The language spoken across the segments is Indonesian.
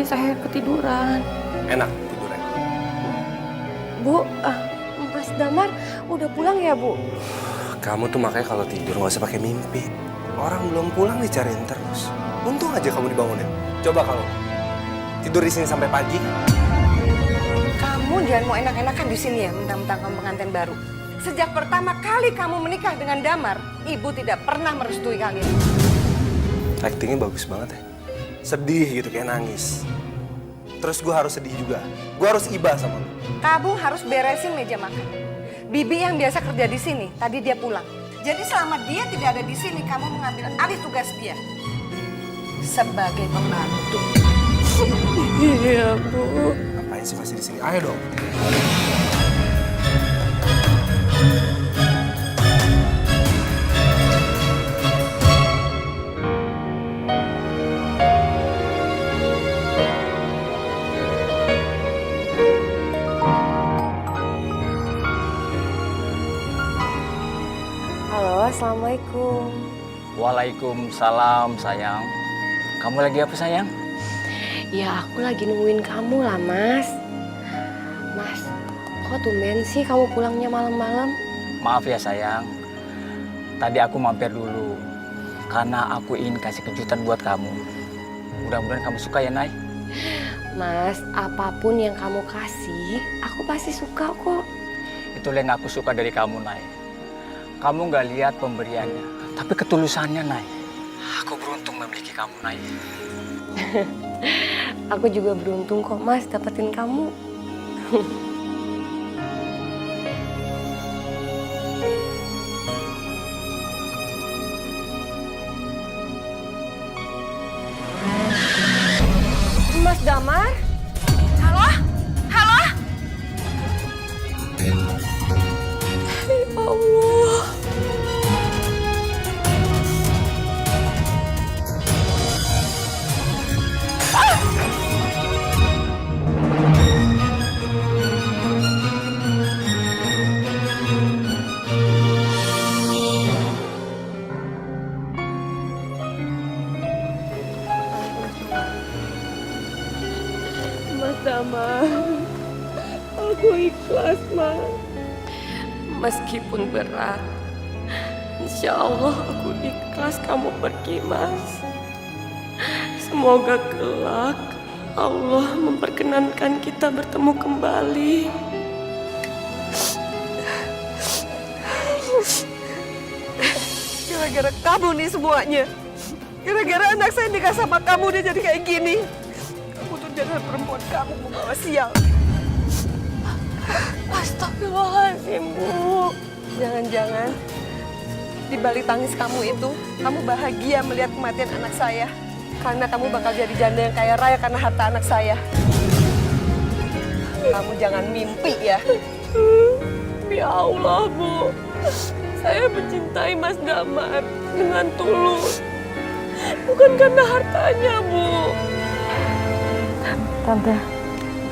saya ketiduran. Enak tidurnya. Bu, Mas Damar udah pulang ya, Bu? Kamu tuh makanya kalau tidur nggak usah pakai mimpi. Orang belum pulang dicariin terus. Untung aja kamu dibangunin. Coba kalau tidur di sini sampai pagi. Kamu jangan mau enak-enakan di sini ya, mentang-mentang kamu pengantin baru. Sejak pertama kali kamu menikah dengan Damar, ibu tidak pernah merestui kalian. Actingnya bagus banget ya. Sedih gitu kayak nangis. Terus gue harus sedih juga. Gue harus iba sama lu. Kamu harus beresin meja makan. Bibi yang biasa kerja di sini, tadi dia pulang. Jadi selama dia tidak ada di sini, kamu mengambil alih tugas dia sebagai pembantu. Iya, Bu. Ngapain sih masih di sini? Ayo dong. Halo, Assalamualaikum. Waalaikumsalam sayang. Kamu lagi apa sayang? Ya, aku lagi nungguin kamu lah, Mas. Mas, kok tumben sih kamu pulangnya malam-malam? Maaf ya sayang. Tadi aku mampir dulu. Karena aku ingin kasih kejutan buat kamu. Mudah-mudahan kamu suka ya, Nay. Mas, apapun yang kamu kasih, aku pasti suka kok. Itu yang aku suka dari kamu, Nay. Kamu nggak lihat pemberiannya, tapi ketulusannya, Nay. Aku beruntung memiliki kamu, Nay. Aku juga beruntung kok, Mas, dapetin kamu. Mas Damar? Halo? Halo? Ya Allah. Mas Damar, aku ikhlas, Mas. Meskipun berat, insya Allah aku ikhlas kamu pergi, Mas. Semoga kelak Allah memperkenankan kita bertemu kembali. Gara-gara kamu nih semuanya. Gara-gara anak saya nikah sama kamu dia jadi kayak gini. Kamu tuh jangan perempuan kamu membawa sial. Astagfirullahaladzim, Bu. Jangan-jangan di balik tangis kamu itu, kamu bahagia melihat kematian anak saya. Karena kamu bakal jadi janda yang kaya raya karena harta anak saya. Kamu jangan mimpi ya. Ya Allah, Bu. Saya mencintai Mas Damar dengan tulus. Bukan karena hartanya, Bu. Tante,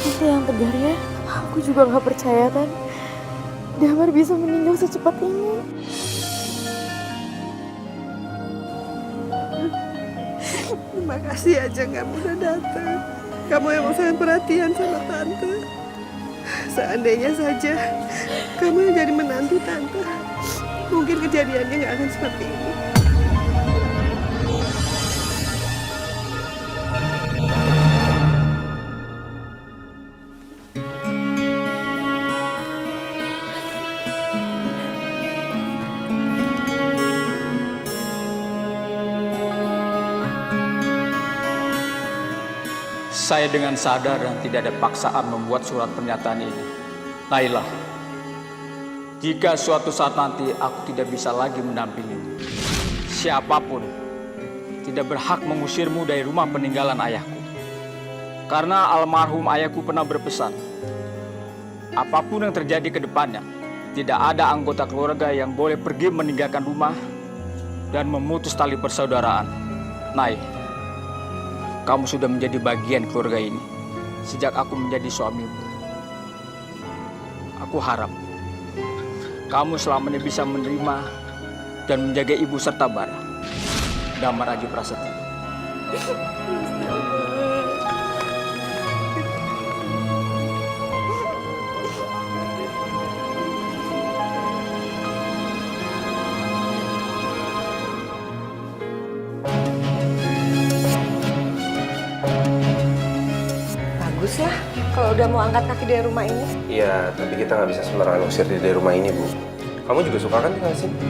itu yang tegar ya. Aku juga nggak percaya, Tan. Damar bisa meninggal secepat ini. Terima kasih aja kamu udah datang. Kamu emang sangat perhatian sama Tante. Seandainya saja kamu yang jadi menantu Tante, mungkin kejadiannya nggak akan seperti ini. Saya dengan sadar dan tidak ada paksaan membuat surat pernyataan ini. Nailah, jika suatu saat nanti aku tidak bisa lagi mendampingimu, siapapun tidak berhak mengusirmu dari rumah peninggalan ayahku. Karena almarhum ayahku pernah berpesan, apapun yang terjadi ke depannya, tidak ada anggota keluarga yang boleh pergi meninggalkan rumah dan memutus tali persaudaraan. Nai, kamu sudah menjadi bagian keluarga ini sejak aku menjadi suamimu. Aku harap kamu selamanya bisa menerima dan menjaga ibu serta Bara. Damar Aji Prasetya. baguslah kalau udah mau angkat kaki dari rumah ini. Iya, tapi kita nggak bisa sembarangan usir dia dari rumah ini, Bu. Kamu juga suka kan tinggal sini?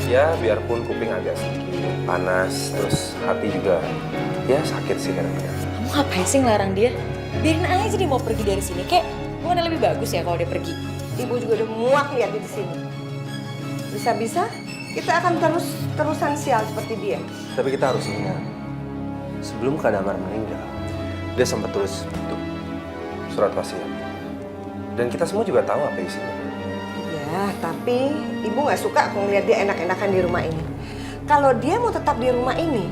Ya, biarpun kuping agak sedikit panas, terus hati juga ya sakit sih kadang-kadang. Kamu ngapain sih ngelarang dia? Biarin aja dia mau pergi dari sini. Kayak bukan lebih bagus ya kalau dia pergi. Ibu juga udah muak lihat dia di sini. Bisa-bisa kita akan terusan sial seperti dia. Tapi kita harus ingat, sebelum Kak Damar meninggal, dia sempat tulis itu surat wasiat. Dan kita semua juga tahu apa isinya. Ya, tapi ibu nggak suka aku ngeliat dia enak-enakan di rumah ini. Kalau dia mau tetap di rumah ini,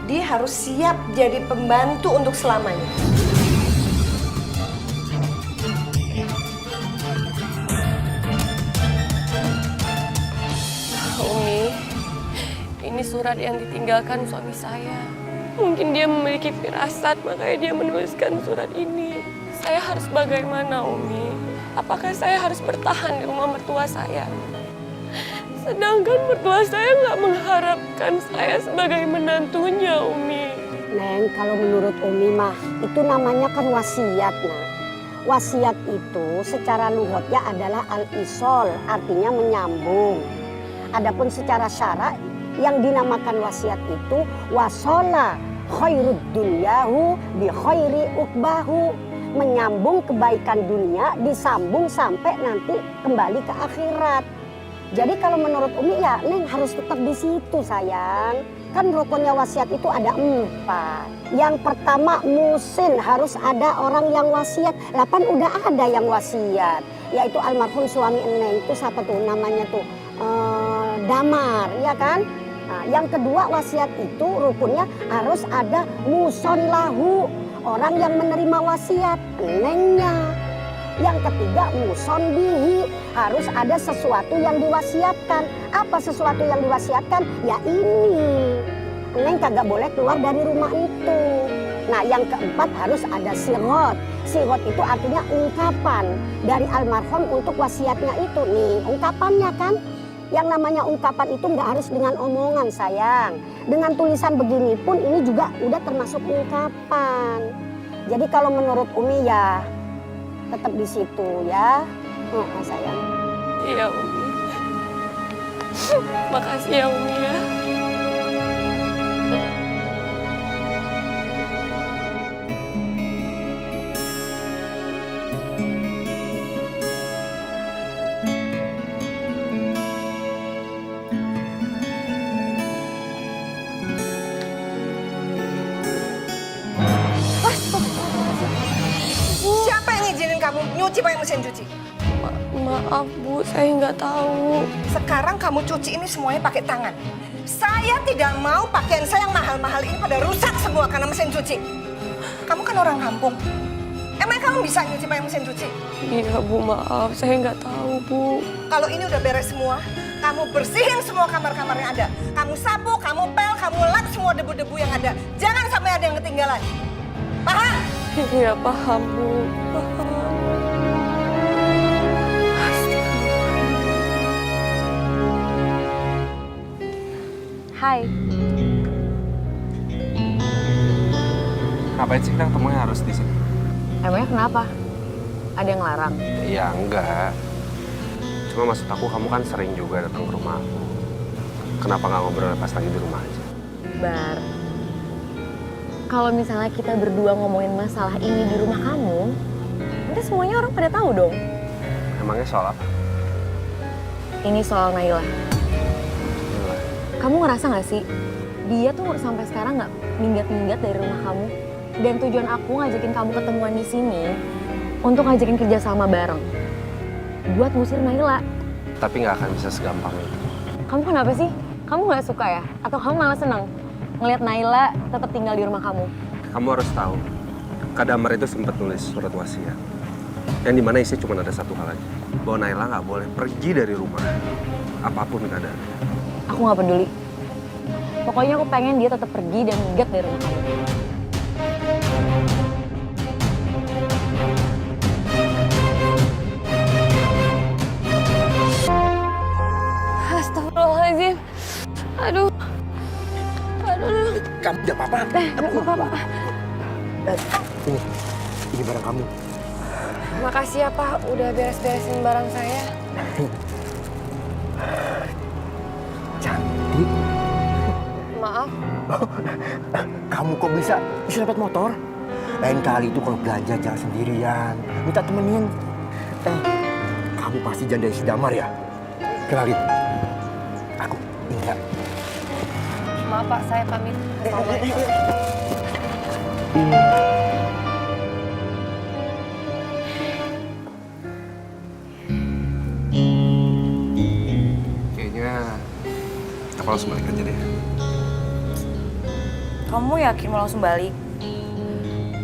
dia harus siap jadi pembantu untuk selamanya. Umi, ini surat yang ditinggalkan suami saya. Mungkin dia memiliki firasat, makanya dia menuliskan surat ini. Saya harus bagaimana, Umi? Apakah saya harus bertahan di rumah mertua saya? Sedangkan mertua saya nggak mengharapkan saya sebagai menantunya, Umi. Neng, kalau menurut Umi mah, itu namanya kan wasiat, nah. Wasiat itu secara lughotnya adalah al-isol, artinya menyambung. Adapun secara syara, yang dinamakan wasiat itu wasola khairud dunyahu bi khairi ukbahu. Menyambung kebaikan dunia, disambung sampai nanti kembali ke akhirat. Jadi kalau menurut Umi ya, Neng harus tetap di situ sayang. Kan rukunnya wasiat itu ada 4. Yang pertama musin, harus ada orang yang wasiat. Lapan udah ada yang wasiat, yaitu almarhum suami Neng itu siapa tuh namanya tuh Damar, ya kan? Nah, yang kedua wasiat itu rukunnya harus ada muson lahu, orang yang menerima wasiat, Nengnya. Yang ketiga muson bihi, harus ada sesuatu yang diwasiatkan. Apa sesuatu yang diwasiatkan? Ya ini, Neng kagak boleh keluar dari rumah itu. Nah yang keempat harus ada sirot. Sirot itu artinya ungkapan dari almarhum untuk wasiatnya itu. Nih ungkapannya kan. Yang namanya ungkapan itu nggak harus dengan omongan sayang. Dengan tulisan begini pun ini juga udah termasuk ungkapan. Jadi kalau menurut Umi ya tetap di situ ya, sayang. Iya, Umi. Makasih ya, Umi ya. Siapa yang ngizinin kamu nyuci pakai mesin cuci? Maaf, Bu. Saya nggak tahu. Sekarang kamu cuci ini semuanya pakai tangan. Saya tidak mau pakaian saya yang mahal-mahal ini pada rusak semua karena mesin cuci. Kamu kan orang kampung. Emang kamu bisa nyuci pakai mesin cuci? Iya, Bu. Maaf. Saya nggak tahu, Bu. Kalau ini udah beres semua, kamu bersihin semua kamar-kamar yang ada. Kamu sapu, kamu pel, kamu lap semua debu-debu yang ada. Jangan sampai ada yang ketinggalan. Paham? Iya, paham, Bu. Paham. Hai. Ngapain sih kita ketemunya harus di sini? Emangnya kenapa? Ada yang larang? Ya enggak. Cuma maksud aku kamu kan sering juga datang ke rumah aku. Kenapa nggak ngobrol pas lagi di rumah aja? Bar, kalau misalnya kita berdua ngomongin masalah ini di rumah kamu, nanti semuanya orang pada tahu dong. Emangnya soal apa? Ini soal Naila. Gila. Kamu ngerasa nggak sih, dia tuh sampai sekarang nggak minggat-minggat dari rumah kamu? Dan tujuan aku ngajakin kamu ketemuan di sini untuk ngajakin kerja sama bareng, buat ngusir Naila. Tapi nggak akan bisa segampang itu. Kamu kenapa sih? Kamu nggak suka ya? Atau kamu malah senang ngelihat Naila tetap tinggal di rumah kamu? Kamu harus tahu, Kak Damar itu sempat nulis surat wasiat. Yang dimana isi cuma ada satu hal aja. Bahwa Naila nggak boleh pergi dari rumah. Apapun keadaannya. Aku nggak peduli. Pokoknya aku pengen dia tetap pergi dan minggat dari rumah kamu. Astagfirullahaladzim. Aduh. Aduh. Kamu tidak apa-apa. Nggak apa-apa. Ini, Ini barang kamu. Makasih ya Pak, udah beres-beresin barang saya. Cantik. Maaf, Kamu kok bisa dapat motor? Lain kali itu kalau belanja jangan sendirian. Minta temenin. Kamu pasti janda si Damar ya? Kenalin. Aku Indra. maaf Pak, saya pamit. Kayaknya aku langsung balik aja deh. Kamu yakin mau langsung balik?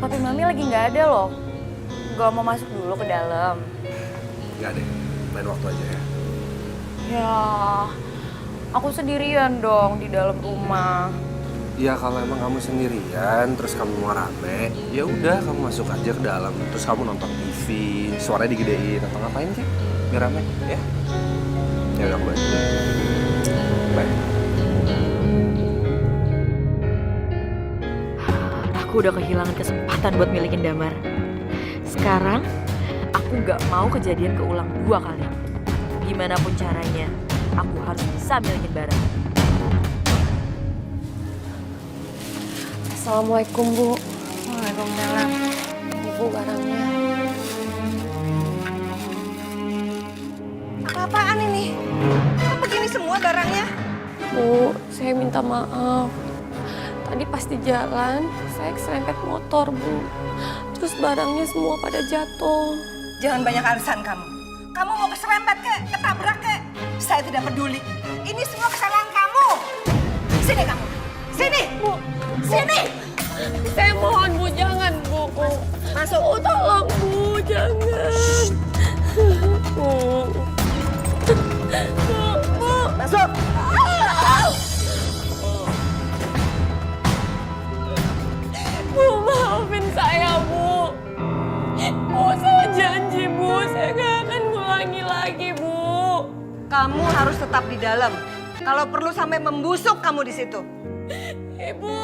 Papi Mami lagi nggak ada loh. Gak mau masuk dulu ke dalam. Nggak deh, main waktu aja ya. Ya, aku sendirian dong di dalam rumah. Ya kalau emang kamu sendirian, terus kamu mau rame, ya udah kamu masuk aja ke dalam, terus kamu nonton TV, suaranya digedein atau ngapain sih, biar rame, ya? Ya udah aku balik. Bye. Aku udah kehilangan kesempatan buat milikin Damar. Sekarang, aku nggak mau kejadian keulang 2 kali. Gimana pun caranya, aku harus bisa milikin barang. Assalamualaikum Bu. Waalaikumsalam. Ibu barangnya. Apa-apaan ini? Kok begini semua barangnya? Bu, saya minta maaf. Tadi pas di jalan, saya keserempet motor Bu. Terus barangnya semua pada jatuh. Jangan banyak alasan kamu. Kamu mau keserempet kek, ketabrak kek. Saya tidak peduli. Ini semua kesalahan kamu. Sini kamu. Sini. Bu, Sini. saya mohon Bu, jangan Bu. Masuk. Bu, tolong Bu, jangan. Bu. Bu. Masuk. Bu, maafin saya, Bu. Bu, saya janji, Bu. Saya gak akan ngulangi lagi, Bu. Kamu harus tetap di dalam. Kalau perlu sampai membusuk kamu di situ. Ibu.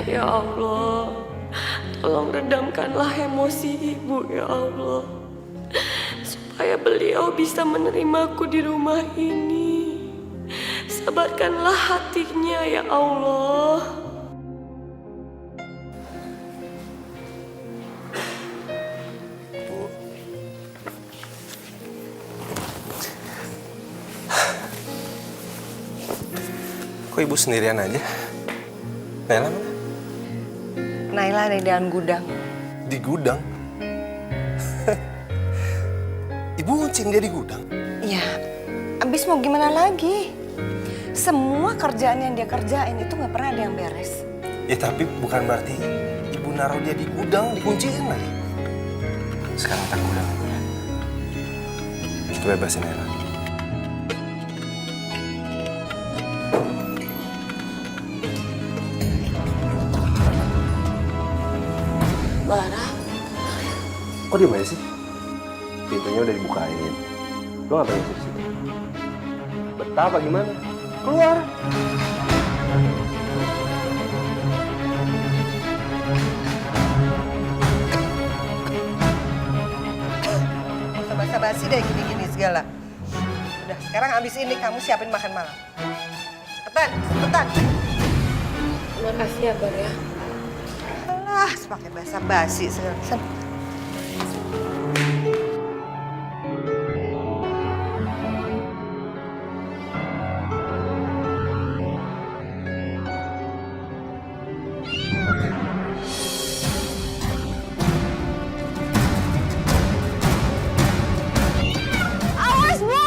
Ya Allah, tolong redamkanlah emosi Ibu, ya Allah. Supaya beliau bisa menerimaku di rumah ini. Sabarkanlah hatinya, ya Allah. Kok ibu sendirian aja? Nailah mana? Naila ada di dalam gudang. Di gudang? Ibu nguncin dia di gudang? Iya, abis mau gimana lagi? Semua kerjaan yang dia kerjain itu nggak pernah ada yang beres. Ya tapi bukan berarti ibu naruh dia di gudang, dikunciin lagi. Sekarang kita ke gudang ibu ya. Kita bebasin Nailah. Bara, Kok diem aja sih? Pintunya udah dibukain. Lo ngapain di situ? Betah apa gimana? Keluar! Basa-basi deh gini-gini segala. Udah, sekarang abis ini kamu siapin makan malam. Cepetan, cepetan. makasih ya Bar ya. Alah, pakai basa-basi segala. Awas Bu!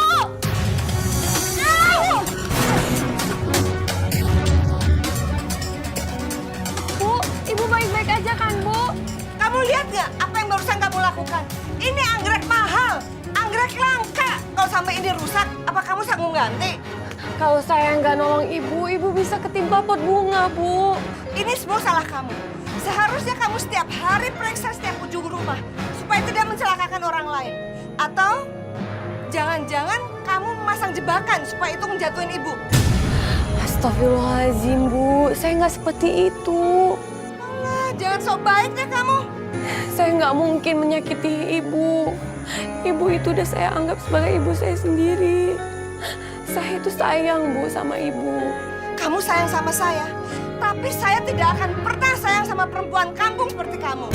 Bu, Ibu baik-baik aja kan Bu? Kamu lihat nggak apa yang barusan kamu lakukan? Ini anggrek mahal, anggrek langka. Kalau sampai ini rusak, apa kamu sanggup ganti? Kalau saya nggak nolong Ibu, Ibu bisa ketimpa pot bunga Bu. Ini semua salah kamu. Seharusnya kamu setiap hari periksa setiap ujung rumah supaya tidak mencelakakan orang lain. Atau jangan-jangan kamu memasang jebakan supaya itu menjatuhin ibu. Astagfirullahaladzim, Bu. Saya nggak seperti itu. Jangan sok baik deh kamu. Saya nggak mungkin menyakiti Ibu. Ibu itu udah saya anggap sebagai ibu saya sendiri. Saya itu sayang, Bu, sama Ibu. Kamu sayang sama saya, tapi saya tidak akan pernah sayang sama perempuan kampung seperti kamu.